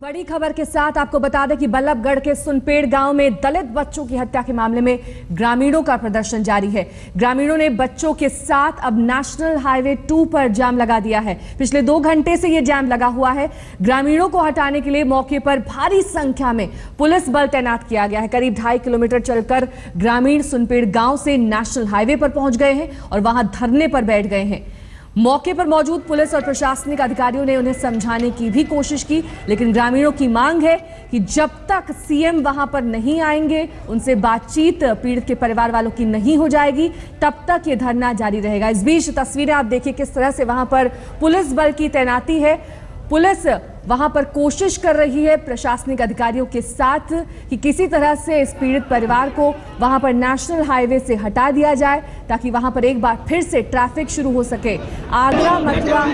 बड़ी खबर के साथ आपको बता दें कि बल्लभगढ़ के सुनपेड़ गांव में दलित बच्चों की हत्या के मामले में ग्रामीणों का प्रदर्शन जारी है। ग्रामीणों ने बच्चों के साथ अब नेशनल हाईवे 2 पर जाम लगा दिया है। पिछले 2 घंटे से यह जाम लगा हुआ है। ग्रामीणों को हटाने के लिए मौके पर भारी संख्या में पुलिस बल तैनात किया गया है। करीब 2.5 किलोमीटर चलकर ग्रामीण सुनपेड़ गांव से नेशनल हाईवे पर पहुंच गए हैं और वहां धरने पर बैठ गए हैं। मौके पर मौजूद पुलिस और प्रशासनिक अधिकारियों ने उन्हें समझाने की भी कोशिश की, लेकिन ग्रामीणों की मांग है कि जब तक सीएम वहां पर नहीं आएंगे, उनसे बातचीत पीड़ित के परिवार वालों की नहीं हो जाएगी, तब तक ये धरना जारी रहेगा। इस बीच तस्वीरें आप देखिए किस तरह से वहां पर पुलिस बल की तैनाती है। पुलिस वहां पर कोशिश कर रही है प्रशासनिक अधिकारियों के साथ कि किसी तरह से इस पीड़ित परिवार को वहां पर नेशनल हाईवे से हटा दिया जाए, ताकि वहां पर एक बार फिर से ट्रैफिक शुरू हो सके। आगरा मथुरा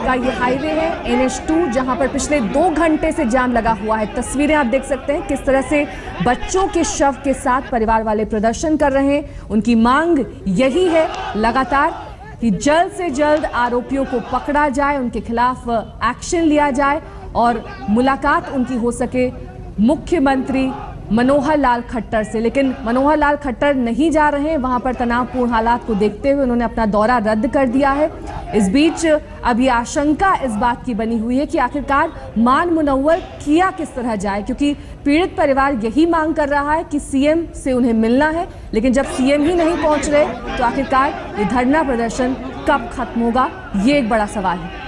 का ये हाईवे है NH2, जहां पर पिछले 2 घंटे से जाम लगा हुआ है। तस्वीरें आप देख सकते हैं किस तरह से बच्चों के शव के साथ परिवार वाले प्रदर्शन कर रहे हैं। उनकी मांग यही है लगातार कि जल्द से जल्द आरोपियों को पकड़ा जाए, उनके खिलाफ एक्शन लिया जाए और मुलाकात उनकी हो सके मुख्यमंत्री मनोहर लाल खट्टर से। लेकिन मनोहर लाल खट्टर नहीं जा रहे हैं। वहां पर तनावपूर्ण हालात को देखते हुए उन्होंने अपना दौरा रद्द कर दिया है। इस बीच अब ये आशंका इस बात की बनी हुई है कि आखिरकार मान मुनव्वर किया किस तरह जाए, क्योंकि पीड़ित परिवार यही मांग कर रहा है कि सीएम से उन्हें मिलना है। लेकिन जब सीएम ही नहीं पहुंच रहे तो आखिरकार ये धरना प्रदर्शन कब खत्म होगा, ये एक बड़ा सवाल है।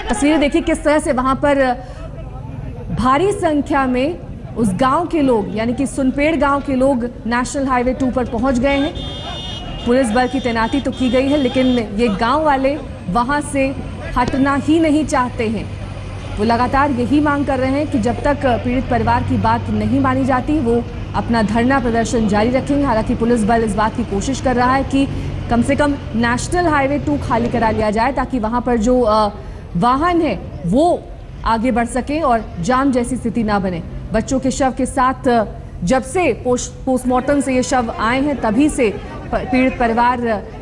तस्वीरें देखिए किस तरह से वहां पर भारी संख्या में उस गांव के लोग, यानी कि सुनपेड़ गांव के लोग नेशनल हाईवे 2 पर पहुंच गए हैं। पुलिस बल की तैनाती तो की गई है, लेकिन ये गांव वाले वहां से हटना ही नहीं चाहते हैं। वो लगातार यही मांग कर रहे हैं कि जब तक पीड़ित परिवार की बात नहीं मानी जाती, वो अपना धरना प्रदर्शन जारी रखेंगे। हालांकि पुलिस बल इस बात की कोशिश कर रहा है कि कम से कम नेशनल हाईवे 2 खाली करा लिया जाए, ताकि वहां पर जो वाहन है वो आगे बढ़ सके और जाम जैसी स्थिति ना बने। बच्चों के शव के साथ जब से पोस्टमार्टम से ये शव आए हैं, तभी से पीड़ित परिवार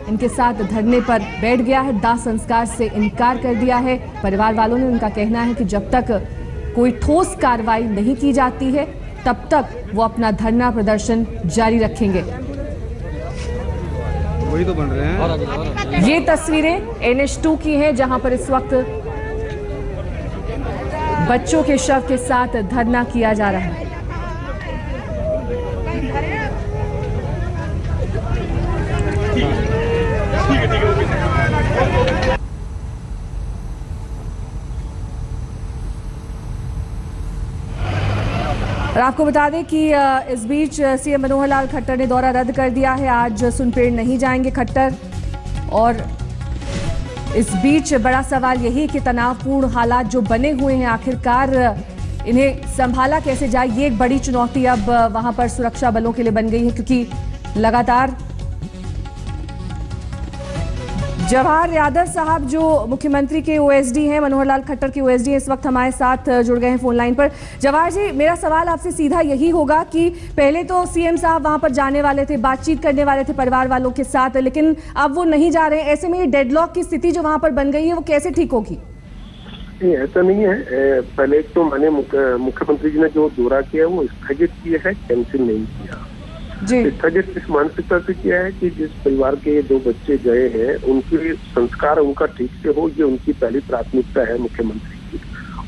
इनके साथ धरने पर बैठ गया है। दाह संस्कार से इनकार कर दिया है परिवार वालों ने। उनका कहना है कि जब तक कोई ठोस कार्रवाई नहीं की जाती है, तब तक वो अपना धरना प्रदर्शन जारी रखेंगे। वही तो बन रहे हैं। ये तस्वीरें NH2 की हैं, जहां पर इस वक्त बच्चों के शव के साथ धरना किया जा रहा है। और आपको बता दें कि इस बीच सीएम मनोहर लाल खट्टर ने दौरा रद्द कर दिया है। आज सुनपेड़ नहीं जाएंगे खट्टर। और इस बीच बड़ा सवाल यही कि तनावपूर्ण हालात जो बने हुए हैं, आखिरकार इन्हें संभाला कैसे जाए, ये एक बड़ी चुनौती अब वहां पर सुरक्षा बलों के लिए बन गई है। क्योंकि लगातार जवाहर यादव साहब जो मुख्यमंत्री के OSD हैं, मनोहर लाल खट्टर के OSD हैं, इस वक्त हमारे साथ जुड़ गए हैं फोन लाइन पर। जवाहर जी, मेरा सवाल आपसे सीधा यही होगा कि पहले तो सीएम साहब वहां पर जाने वाले थे, बातचीत करने वाले थे परिवार वालों के साथ, लेकिन अब वो नहीं जा रहे हैं। ऐसे में ये डेडलॉक की स्थिति जो वहां पर बन गई है, वो कैसे ठीक होगी? ऐसा नहीं है। पहले तो मैंने मुख्यमंत्री जी ने जो दौरा किया वो स्थगित किया है, कैंसिल नहीं किया। स्थगित इस मानसिकता से किया है कि जिस परिवार के 2 बच्चे गए हैं, उनके संस्कार उनका ठीक से हो, ये उनकी पहली प्राथमिकता है मुख्यमंत्री की।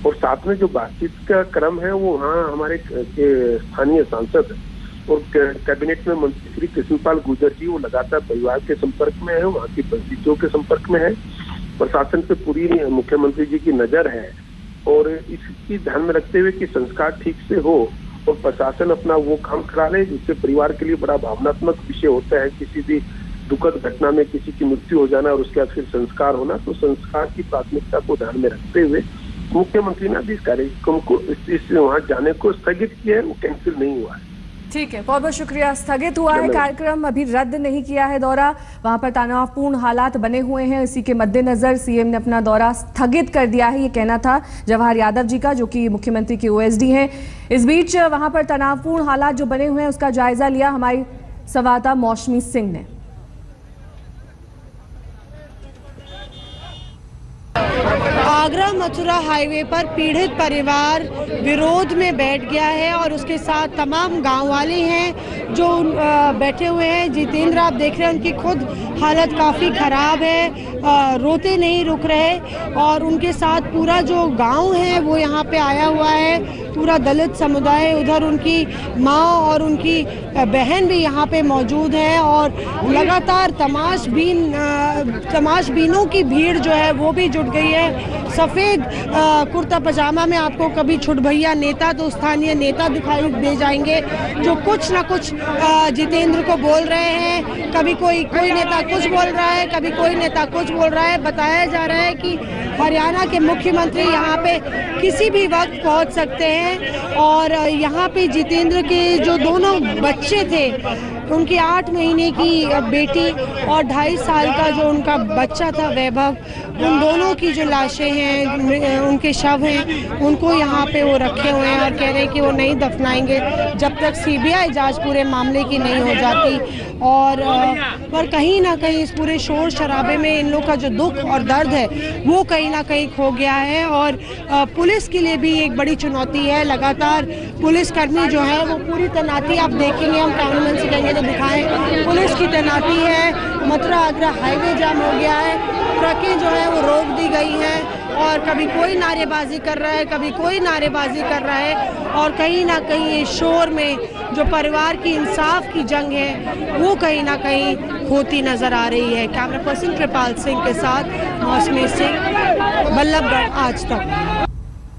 और साथ में जो बातचीत का क्रम है, वो वहाँ हमारे स्थानीय सांसद और कैबिनेट में मंत्री श्री कृष्णपाल गुर्जर जी, वो लगातार परिवार के संपर्क में है, वहाँ की परिस्थितियों के संपर्क में है। प्रशासन पे पूरी मुख्यमंत्री जी की नजर है और इसकी ध्यान में रखते हुए कि संस्कार ठीक से हो और प्रशासन अपना वो काम करा ले, जिससे परिवार के लिए बड़ा भावनात्मक विषय होता है। किसी भी दुखद घटना में किसी की मृत्यु हो जाना और उसके बाद फिर संस्कार होना, तो संस्कार की प्राथमिकता को ध्यान में रखते हुए मुख्यमंत्री ने भी इस कार्यक्रम को इस वहाँ जाने को स्थगित किया है, वो कैंसिल नहीं हुआ है। ठीक है, बहुत बहुत शुक्रिया। स्थगित हुआ है कार्यक्रम, अभी रद्द नहीं किया है दौरा। वहां पर तनावपूर्ण हालात बने हुए हैं, इसी के मद्देनजर सीएम ने अपना दौरा स्थगित कर दिया है। ये कहना था जवाहर यादव जी का, जो कि मुख्यमंत्री के OSD हैं। इस बीच वहां पर तनावपूर्ण हालात जो बने हुए हैं, उसका जायजा लिया हमारी संवाददाता मौसमी सिंह ने। आगरा मथुरा हाईवे पर पीड़ित परिवार विरोध में बैठ गया है और उसके साथ तमाम गांव वाले हैं जो बैठे हुए हैं। जितेंद्र आप देख रहे हैं उनकी खुद हालत काफ़ी ख़राब है, रोते नहीं रुक रहे और उनके साथ पूरा जो गांव है वो यहाँ पे आया हुआ है, पूरा दलित समुदाय। उधर उनकी माँ और उनकी बहन भी यहाँ पे मौजूद है और लगातार तमाशबीनों की भीड़ जो है वो भी जुट गई है। सफ़ेद कुर्ता पजामा में आपको कभी छुटभैया नेता तो स्थानीय नेता दिखाई दे जाएंगे जो कुछ ना कुछ जितेंद्र को बोल रहे हैं। कभी कोई नेता कुछ बोल रहा है, कभी कोई नेता कुछ बोल रहा है। बताया जा रहा है कि हरियाणा के मुख्यमंत्री यहाँ पे किसी भी वक्त पहुँच सकते हैं और यहाँ पे जितेंद्र के जो दोनों बच्चे थे, उनकी 8 महीने की बेटी और 2.5 साल का जो उनका बच्चा था वैभव, उन दोनों की जो लाशें हैं, उनके शव हैं, उनको यहाँ पे वो रखे हुए हैं और कह रहे हैं कि वो नहीं दफनाएंगे जब तक सीबीआई जांच पूरे मामले की नहीं हो जाती। और पर कहीं ना कहीं इस पूरे शोर शराबे में इन लोग का जो दुख और दर्द है वो कहीं ना कहीं खो गया है और पुलिस के लिए भी एक बड़ी चुनौती है। लगातार पुलिसकर्मी जो है वो पूरी तैनाती, आप देखेंगे, हम कैमरामैन से कहेंगे तो दिखाएं, पुलिस की तैनाती है। मथुरा आगरा हाईवे जाम हो गया है, ट्रकें जो है वो रोक दी गई हैं और कभी कोई नारेबाजी कर रहा है, कभी कोई नारेबाजी कर रहा है और कहीं ना कहीं इस शोर में जो परिवार की इंसाफ की जंग है वो कहीं ना कहीं होती नजर आ रही है। कैमरा पर्सन कृपाल सिंह के साथ मौसमी सिंह, बल्लभगढ़ आज तक।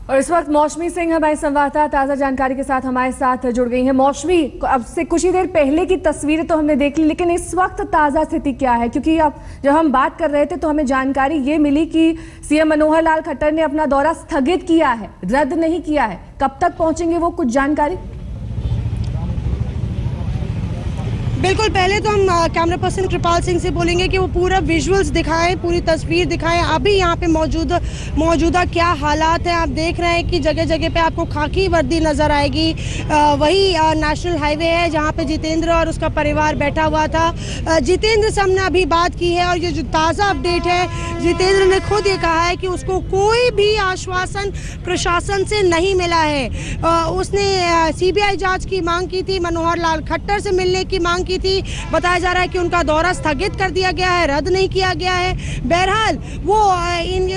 और इस वक्त मौसमी सिंह हमारे संवाददाता ताज़ा जानकारी के साथ हमारे साथ जुड़ गई हैं। मौसमी, अब से कुछ ही देर पहले की तस्वीरें तो हमने देख ली, लेकिन इस वक्त ताज़ा स्थिति क्या है? क्योंकि अब जब हम बात कर रहे थे तो हमें जानकारी ये मिली कि सीएम मनोहर लाल खट्टर ने अपना दौरा स्थगित किया है, रद्द नहीं किया है। कब तक पहुंचेंगे वो, कुछ जानकारी? बिल्कुल, पहले तो हम कैमरा पर्सन कृपाल सिंह से बोलेंगे कि वो पूरा विजुअल्स दिखाएं, पूरी तस्वीर दिखाएं। अभी यहाँ पे मौजूदा क्या हालात हैं। आप देख रहे हैं कि जगह जगह पे आपको खाकी वर्दी नज़र आएगी। वही नेशनल हाईवे है जहाँ पे जितेंद्र और उसका परिवार बैठा हुआ था। जितेंद्र से हमने अभी बात की है और ये जो ताज़ा अपडेट है, जितेंद्र ने खुद ये कहा है कि उसको कोई भी आश्वासन प्रशासन से नहीं मिला है। उसने सीबीआई जाँच की मांग की थी, मनोहर लाल खट्टर से मिलने की मांग की थी। बताया जा रहा है कि उनका दौरा स्थगित कर दिया गया है, रद्द नहीं किया गया है। बहरहाल वो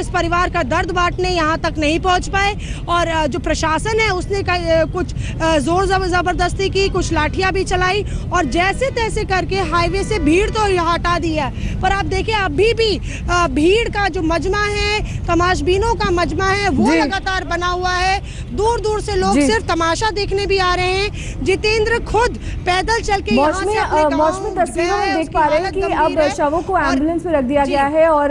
इस परिवार का दर्द बांटने यहाँ तक नहीं पहुँच पाए और जो प्रशासन है उसने कुछ जोर जबरदस्ती की, कुछ लाठियां भी चलाई और जैसे तैसे करके हाईवे से भीड़ तो हटा दी है। पर आप देखिए अभी भी भीड़ का जो मजमा है, तमाशबीनों का मजमा है, वो लगातार बना हुआ है। दूर दूर से लोग सिर्फ तमाशा देखने भी आ रहे हैं। जितेंद्र खुद पैदल चल के मौसमी तस्वीरों में देख पा रहे हैं कि अब शवों को एम्बुलेंस में रख दिया गया है और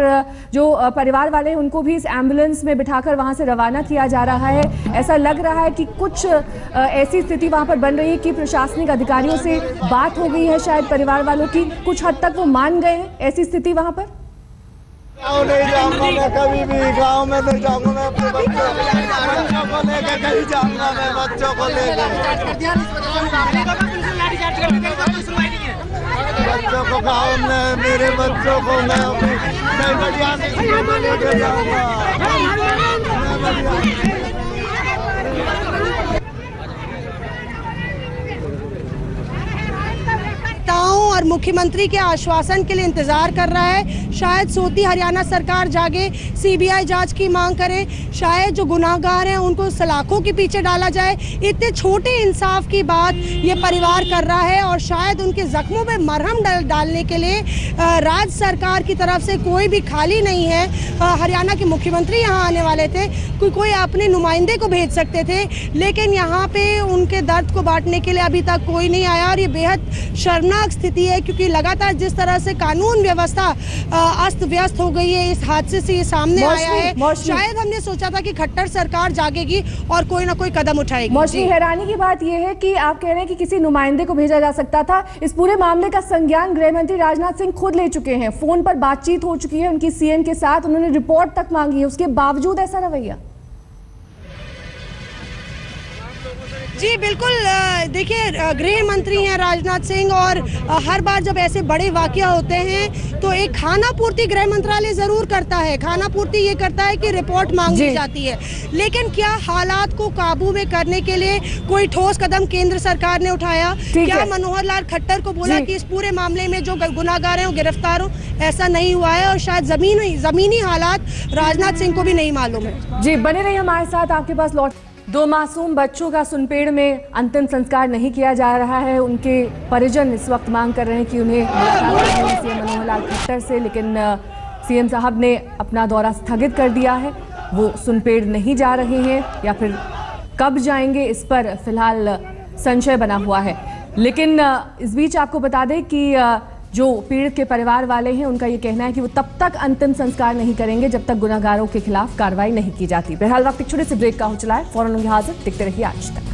जो परिवार वाले हैं उनको भी इस एम्बुलेंस में बिठाकर वहां से रवाना किया जा रहा है। ऐसा लग रहा है कि कुछ ऐसी स्थिति वहां पर बन रही है कि प्रशासनिक अधिकारियों से बात हो गई है, शायद परिवार वालों की कुछ हद तक वो मान गए हैं। ऐसी स्थिति वहां पर गाँव नहीं जाऊंगा मैं, कभी भी गाँव में नहीं जाऊंगा मैं, अपने बच्चों को लेकर कहीं जाऊंगा मैं, बच्चों को लेकर बच्चों को गाँव में, मेरे बच्चों को मैं बढ़िया से लेकर जाऊंगा। और मुख्यमंत्री के आश्वासन के लिए इंतजार कर रहा है। शायद सोती हरियाणा सरकार जागे, सीबीआई जांच की मांग करे, शायद जो गुनाहगार हैं उनको सलाखों के पीछे डाला जाए। इतने छोटे इंसाफ की बात ये परिवार कर रहा है और शायद उनके जख्मों में मरहम डालने के लिए राज्य सरकार की तरफ से कोई भी खाली नहीं है। हरियाणा के मुख्यमंत्री यहाँ आने वाले थे, कोई अपने नुमाइंदे को भेज सकते थे, लेकिन यहाँ पे उनके दर्द को बांटने के लिए अभी तक कोई नहीं आया और ये बेहद शर्मनाक स्थिति है क्योंकि लगातार जिस तरह से कानून व्यवस्था अस्त व्यस्त हो गई है, इस हादसे से ये सामने आया है। शायद हमने सोचा था कि खट्टर सरकार जागेगी और कोई ना कोई कदम उठाएगी। मौसमी, हैरानी की बात यह है कि आप कह रहे हैं कि किसी नुमाइंदे को भेजा जा सकता था। इस पूरे मामले का संज्ञान गृह मंत्री राजनाथ सिंह खुद ले चुके हैं, फोन पर बातचीत हो चुकी है उनकी सीएम के साथ, उन्होंने रिपोर्ट तक मांगी है, उसके बावजूद ऐसा रवैया। जी बिल्कुल, देखिए गृह मंत्री हैं राजनाथ सिंह और हर बार जब ऐसे बड़े वाकया होते हैं तो एक खाना पूर्ति गृह मंत्रालय जरूर करता है, खाना पूर्ति ये करता है कि रिपोर्ट मांगी जाती है, लेकिन क्या हालात को काबू में करने के लिए कोई ठोस कदम केंद्र सरकार ने उठाया? क्या मनोहर लाल खट्टर को बोला कि इस पूरे मामले में जो गुनाहगार हैं वो गिरफ्तार हो? ऐसा नहीं हुआ है और शायद जमीनी हालात राजनाथ सिंह को भी नहीं मालूम है। जी बने रहिए हमारे साथ, आपके पास लौट। 2 मासूम बच्चों का सुनपेड़ में अंतिम संस्कार नहीं किया जा रहा है। उनके परिजन इस वक्त मांग कर रहे हैं कि उन्हें मुलाकात सीएम मनोहर लाल खट्टर से, लेकिन सीएम साहब ने अपना दौरा स्थगित कर दिया है। वो सुनपेड़ नहीं जा रहे हैं या फिर कब जाएंगे, इस पर फिलहाल संशय बना हुआ है। लेकिन इस बीच आपको बता दें कि जो पीड़ित के परिवार वाले हैं उनका ये कहना है कि वो तब तक अंतिम संस्कार नहीं करेंगे जब तक गुनाहगारों के खिलाफ कार्रवाई नहीं की जाती। बहरहाल वक्त एक छोटे से ब्रेक का हो चला है, फौरन होंगे हाजिर, देखते रहिए आज तक।